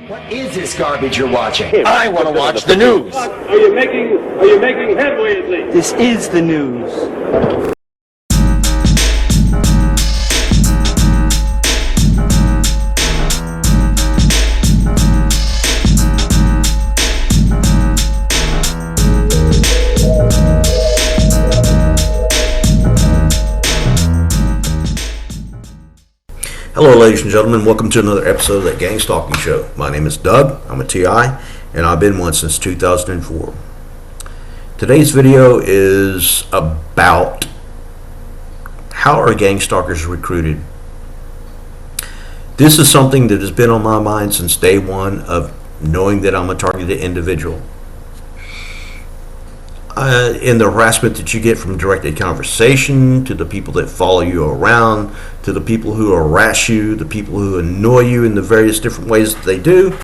What is this garbage you're watching? I want to watch the news. Are you making headway at least? This is the news. Hello ladies and gentlemen, welcome to another episode of that Gang Stalking Show. My name is Doug, I'm a TI, and I've been one since 2004. Today's video is about how are gang stalkers recruited. This is something that has been on my mind since day one of knowing that I'm a targeted individual. In the harassment that you get from directed conversation, to the people that follow you around, to the people who harass you, the people who annoy you in the various different ways that they do.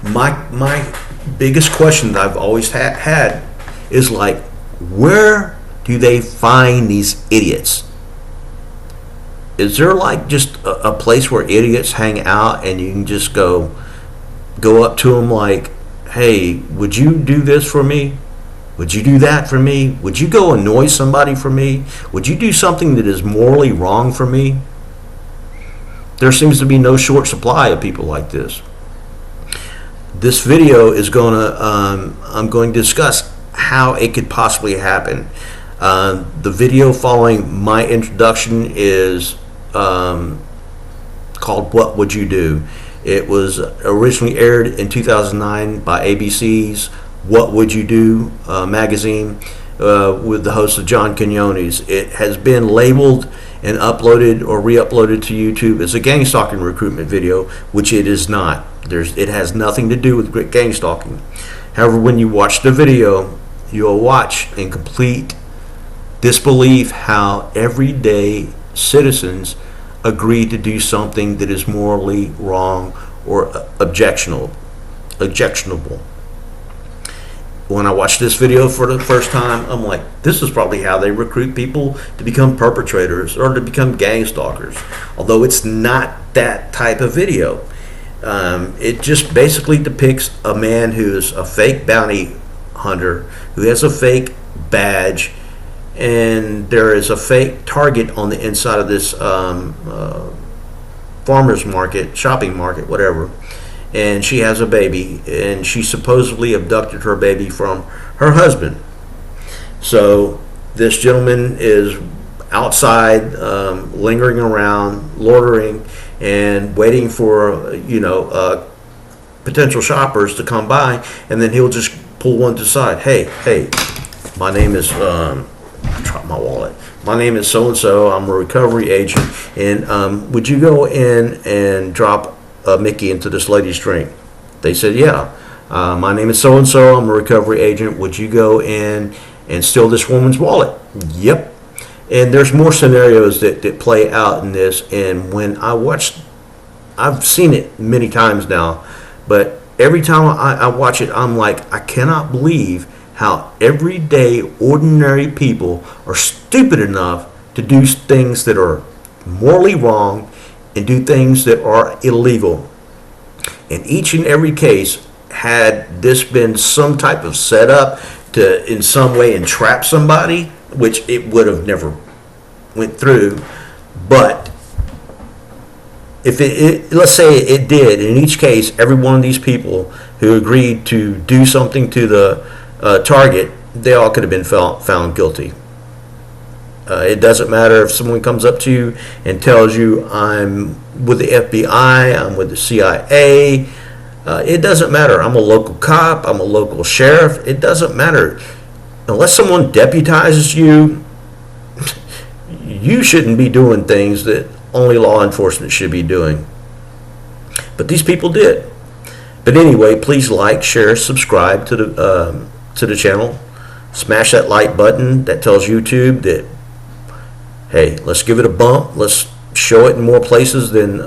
My biggest question that I've always had is like, where do they find these idiots? Is there like just a place where idiots hang out and you can just go up to them like, hey, would you do this for me? Would you do that for me? Would you go annoy somebody for me? Would you do something that is morally wrong for me? There seems to be no short supply of people like this. This video is I'm going to discuss how it could possibly happen. The video following my introduction is called What Would You Do? It was originally aired in 2009 by ABC's What Would You Do magazine with the host of John Quinones. It has been labeled and uploaded or re-uploaded to YouTube as a gang stalking recruitment video, which it is not. It has nothing to do with gang stalking. However, when you watch the video, you'll watch in complete disbelief how everyday citizens agree to do something that is morally wrong or objectionable. When I watched this video for the first time, I'm like, this is probably how they recruit people to become perpetrators or to become gang stalkers. Although it's not that type of video. It just basically depicts a man who is a fake bounty hunter, who has a fake badge, and there is a fake target on the inside of this farmer's market, shopping market, whatever. And she has a baby, and she supposedly abducted her baby from her husband. So this gentleman is outside, lingering around, loitering, and waiting for potential shoppers to come by, and then he'll just pull one to the side. Hey, my name is I dropped my wallet. My name is so and so. I'm a recovery agent, and would you go in and drop Mickey into this lady's drink? They said, yeah. My name is so and so. I'm a recovery agent. Would you go in and steal this woman's wallet? Yep. And there's more scenarios that play out in this. And when I've seen it many times now, but every time I watch it, I'm like, I cannot believe how everyday ordinary people are stupid enough to do things that are morally wrong and do things that are illegal. In each and every case, had this been some type of setup to in some way entrap somebody, which it would have never went through, but if let's say it did, in each case, every one of these people who agreed to do something to the target, they all could have been found guilty. It doesn't matter if someone comes up to you and tells you, I'm with the FBI, I'm with the CIA. It doesn't matter. I'm a local cop, I'm a local sheriff. It doesn't matter. Unless someone deputizes you, you shouldn't be doing things that only law enforcement should be doing. But these people did. But anyway, please like, share, subscribe to the channel. Smash that like button that tells YouTube that, hey, let's give it a bump. Let's show it in more places than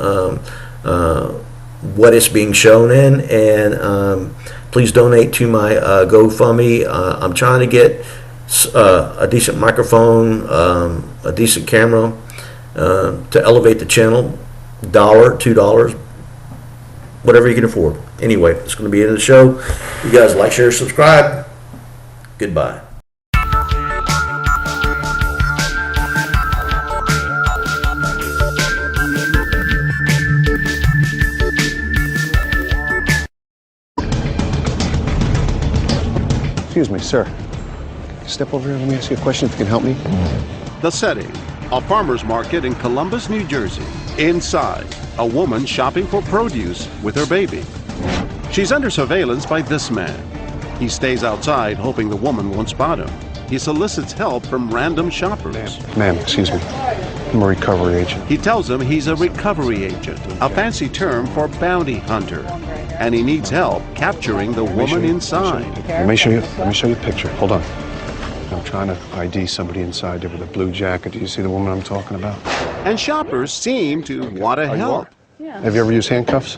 what it's being shown in. And please donate to my GoFundMe. I'm trying to get a decent microphone, a decent camera to elevate the channel. $1, $2. whatever you can afford. Anyway, it's going to be the end of the show. You guys like, share, subscribe. Goodbye. Excuse me, sir. Step over here. Let me ask you a question if you can help me. The setting, a farmer's market in Columbus, New Jersey. Inside, a woman shopping for produce with her baby. She's under surveillance by this man. He stays outside, hoping the woman won't spot him. He solicits help from random shoppers. Ma'am, excuse me. I'm a recovery agent. He tells them he's a recovery agent, a fancy term for bounty hunter, and he needs help capturing the woman inside. Let me show you a picture. Hold on. I'm trying to ID somebody inside there with a blue jacket. Do you see the woman I'm talking about? And shoppers seem to want to help. Yeah. Have you ever used handcuffs?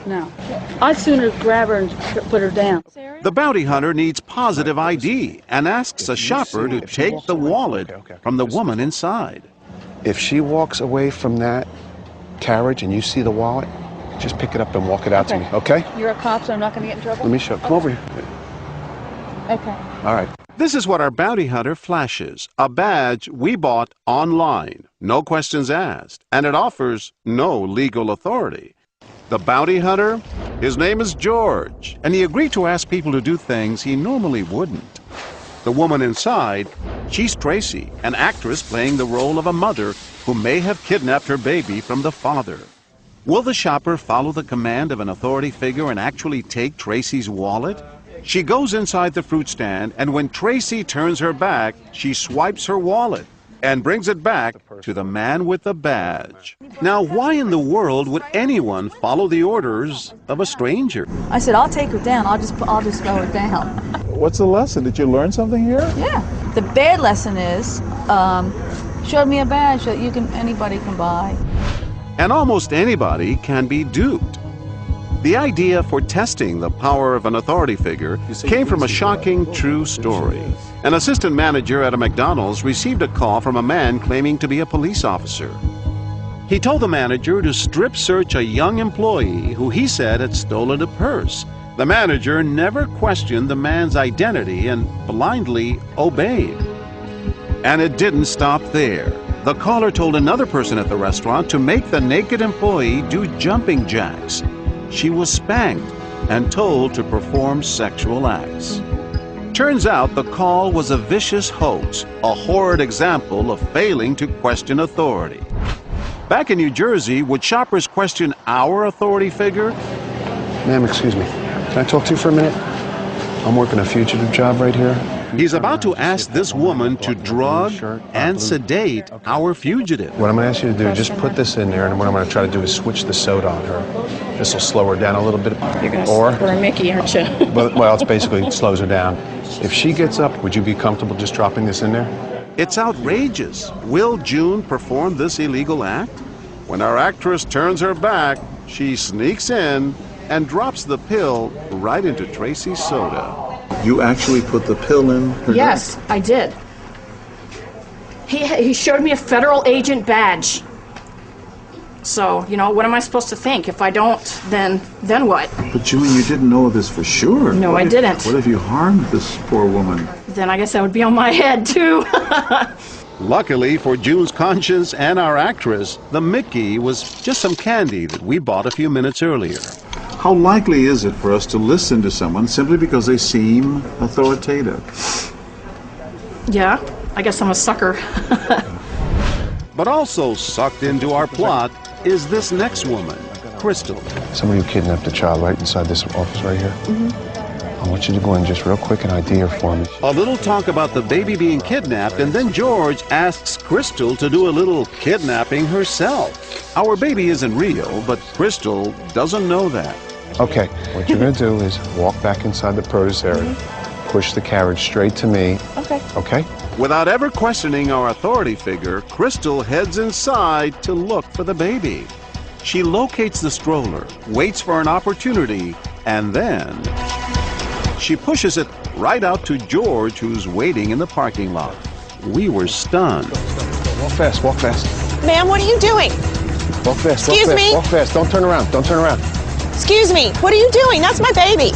No. I'd sooner grab her and put her down. The bounty hunter needs positive ID and asks a shopper to take the wallet from the woman inside. If she walks away from that carriage and you see the wallet, just pick it up and walk it out to me, okay? You're a cop, so I'm not going to get in trouble? Let me show. Come over here. Okay. All right. This is what our bounty hunter flashes, a badge we bought online, no questions asked, and it offers no legal authority. The bounty hunter, his name is George, and he agreed to ask people to do things he normally wouldn't. The woman inside, she's Tracy, an actress playing the role of a mother who may have kidnapped her baby from the father. Will the shopper follow the command of an authority figure and actually take Tracy's wallet? She goes inside the fruit stand, and when Tracy turns her back, she swipes her wallet and brings it back to the man with the badge. Now, why in the world would anyone follow the orders of a stranger? I said, I'll take her down. I'll just throw her down. What's the lesson? Did you learn something here? Yeah. The bad lesson is, showed me a badge that anybody can buy. And almost anybody can be duped. The idea for testing the power of an authority figure came from a shocking true story. An assistant manager at a McDonald's received a call from a man claiming to be a police officer. He told the manager to strip search a young employee who he said had stolen a purse. The manager never questioned the man's identity and blindly obeyed. And it didn't stop there. The caller told another person at the restaurant to make the naked employee do jumping jacks. She was spanked and told to perform sexual acts. Turns out the call was a vicious hoax, a horrid example of failing to question authority. Back in New Jersey, would shoppers question our authority figure? Ma'am, excuse me. Can I talk to you for a minute? I'm working a fugitive job right here. He's about to ask this woman to drug and sedate our fugitive. What I'm going to ask you to do, just put this in there, and what I'm going to try to do is switch the soda on her. This will slow her down a little bit. You're going to for a Mickey, aren't you? Well, it's basically it slows her down. If she gets up, would you be comfortable just dropping this in there? It's outrageous. Will June perform this illegal act? When our actress turns her back, she sneaks in and drops the pill right into Tracy's soda. You actually put the pill in her Yes, I did. He showed me a federal agent badge. So, you know, what am I supposed to think? If I don't, then what? drink? But June, you didn't know this for sure. No, I didn't. What if you harmed this poor woman? Then I guess that would be on my head, too. Luckily for June's conscience and our actress, the Mickey was just some candy that we bought a few minutes earlier. How likely is it for us to listen to someone simply because they seem authoritative? Yeah, I guess I'm a sucker. But also sucked into our plot is this next woman, Crystal. Somebody who kidnapped a child right inside this office right here. I want you to go in just real quick and ID her for me. A little talk about the baby being kidnapped, and then George asks Crystal to do a little kidnapping herself. Our baby isn't real, but Crystal doesn't know that. Okay, what you're going to do is walk back inside the produce area, push the carriage straight to me. Okay. Okay? Without ever questioning our authority figure, Crystal heads inside to look for the baby. She locates the stroller, waits for an opportunity, and then she pushes it right out to George, who's waiting in the parking lot. We were stunned. Walk fast, walk fast. Ma'am, what are you doing? Walk fast, Excuse walk fast, me? walk fast. Don't turn around, don't turn around. Excuse me, what are you doing? That's my baby.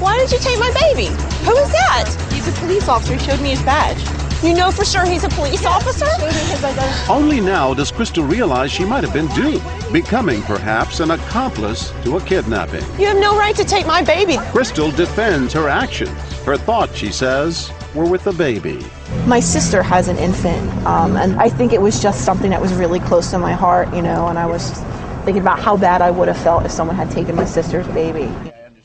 Why did you take my baby? Who is that? He's a police officer. He showed me his badge. You know for sure he's a police officer? He showed me his identity. Only now does Crystal realize she might have been duped, becoming perhaps an accomplice to a kidnapping. You have no right to take my baby. Crystal defends her actions. Her thoughts, she says, were with the baby. My sister has an infant, and I think it was just something that was really close to my heart, you know, and I was thinking about how bad I would have felt if someone had taken my sister's baby.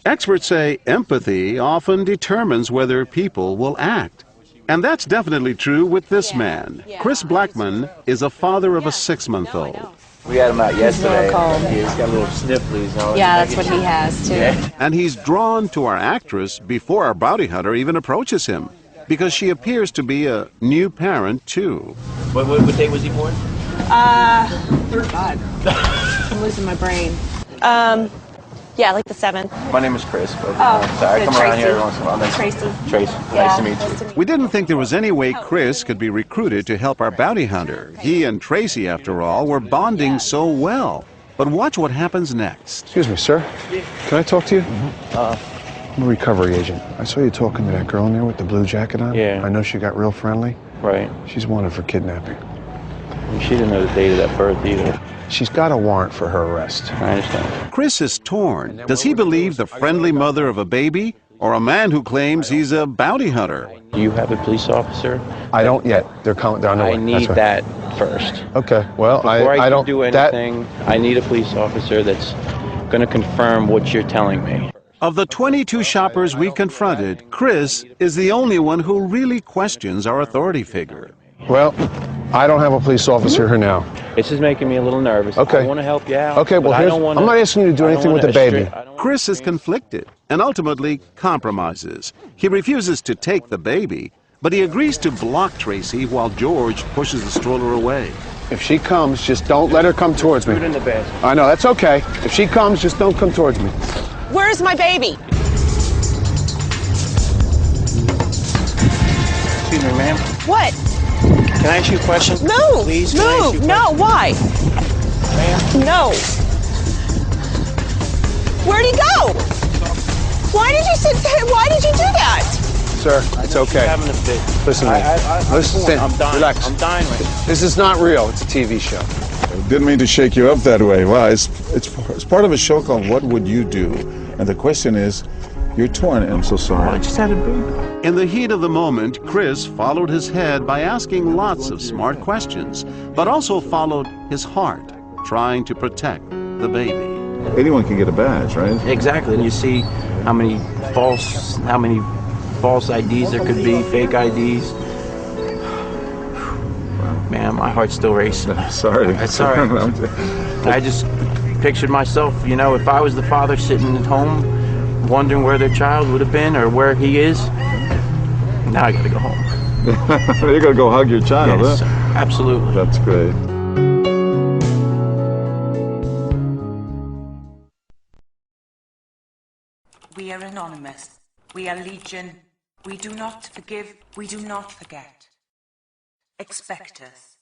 Experts say empathy often determines whether people will act. And that's definitely true with this man. Chris Blackman is a father of a 6-month-old. We had him out yesterday. He's got a little snifflies. Yeah, that's what he has, too. Yeah. And he's drawn to our actress before our bounty hunter even approaches him, because she appears to be a new parent, too. What day was he born? 35. I'm losing my brain. Yeah, like the 7th. My name is Chris. But, sorry, I come around here every once in a while. Tracy. Nice to meet you. We didn't think there was any way Chris could be recruited to help our bounty hunter. He and Tracy, after all, were bonding so well. But watch what happens next. Excuse me, sir. Can I talk to you? I'm a recovery agent. I saw you talking to that girl in there with the blue jacket on. Yeah. I know she got real friendly. Right. She's wanted for kidnapping. She didn't know the date of that birth either. She's got a warrant for her arrest. I understand. Chris is torn. Does he believe the friendly mother of a baby, or a man who claims he's a bounty hunter? Do you have a police officer? I don't yet. They're coming down the way. I need that first. Okay. Well, Before I don't do anything, I need a police officer that's going to confirm what you're telling me. Of the 22 shoppers we confronted, Chris is the only one who really questions our authority figure. Well, I don't have a police officer here now. This is making me a little nervous. Okay. I want to help you out. Okay, well, I'm not asking you to do anything with the baby. Chris is conflicted and ultimately compromises. He refuses to take the baby, but he agrees to block Tracy while George pushes the stroller away. If she comes, just don't let her come towards me. Put it in the basket. I know, that's okay. If she comes, just don't come towards me. Where's my baby? Excuse me, ma'am. What? Can I ask you a question? Move! Please, Move! No, why? Ma'am? No. Where'd he go? Why did you sit there? Why did you do that? Sir, it's okay. Having a fit. Listen to me. Listen, I'm dying. relax. I'm dying right now. This is not real. It's a TV show. Didn't mean to shake you up that way. Well, it's part of a show called What Would You Do? And the question is, you're torn, and I'm so sorry. I just had a baby. In the heat of the moment, Chris followed his head by asking lots of smart questions, but also followed his heart, trying to protect the baby. Anyone can get a badge, right? Exactly. And you see how many false IDs there could be, fake IDs. Man, my heart's still racing. Sorry. That's all right. I just pictured myself, you know, if I was the father sitting at home, wondering where their child would have been or where he is. Now I gotta go home. You're gonna go hug your child, Yes, huh? absolutely. That's great. We are anonymous. We are legion. We do not forgive. We do not forget. Expect us.